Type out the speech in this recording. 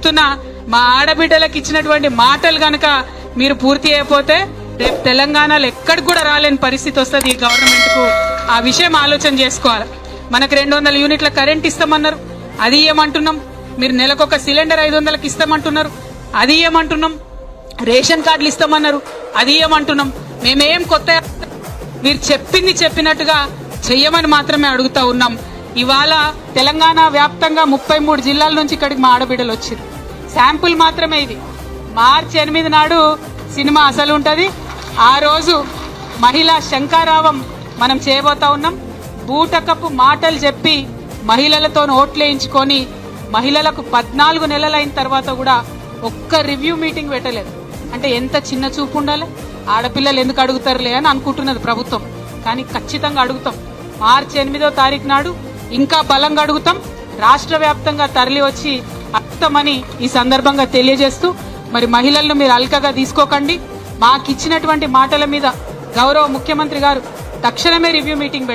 చెప్తున్నా, మా ఆడబిడ్డలకు ఇచ్చినటువంటి మాటలు గనక మీరు పూర్తి అయిపోతే రేపు తెలంగాణలో ఎక్కడికి కూడా రాలేని పరిస్థితి వస్తుంది ఈ గవర్నమెంట్ కు. ఆ విషయం ఆలోచన చేసుకోవాలి. మనకు 200 యూనిట్ల కరెంట్ ఇస్తామన్నారు, అది ఏమంటున్నాం. మీరు నెలకొక సిలిండర్ 500కి ఇస్తామంటున్నారు, అది ఏమంటున్నాం. రేషన్ కార్డులు ఇస్తామన్నారు, అది ఏమంటున్నాం. మేమేం కొత్త, మీరు చెప్పింది చెప్పినట్టుగా చెయ్యమని మాత్రమే అడుగుతా ఉన్నాం. ఇవాళ తెలంగాణ వ్యాప్తంగా 33 జిల్లాల నుంచి ఇక్కడికి మా ఆడబిడ్డలు వచ్చారు. శాంపుల్ మాత్రమే ఇది. మార్చి 8 నాడు సినిమా అసలు ఉంటుంది. ఆ రోజు మహిళా శంకారావం మనం చేయబోతా ఉన్నాం. బూటకపు మాటలు చెప్పి మహిళలతో ఓట్లేయించుకొని మహిళలకు 14 నెలలైన తర్వాత కూడా ఒక్క రివ్యూ మీటింగ్ పెట్టలేదు. అంటే ఎంత చిన్న చూపు ఉండాలి. ఆడపిల్లలు ఎందుకు అడుగుతారులే అని అనుకుంటున్నది ప్రభుత్వం, కానీ ఖచ్చితంగా అడుగుతాం. మార్చి 8వ తారీఖు నాడు ఇంకా బలంగా అడుగుతాం. రాష్ట్ర వ్యాప్తంగా తరలి వచ్చి అర్థమని ఈ సందర్భంగా తెలియజేస్తూ, మరి మహిళలను మీరు అల్కగా తీసుకోకండి. మాకిచ్చినటువంటి మాటల మీద గౌరవ ముఖ్యమంత్రి గారు తక్షణమే రివ్యూ మీటింగ్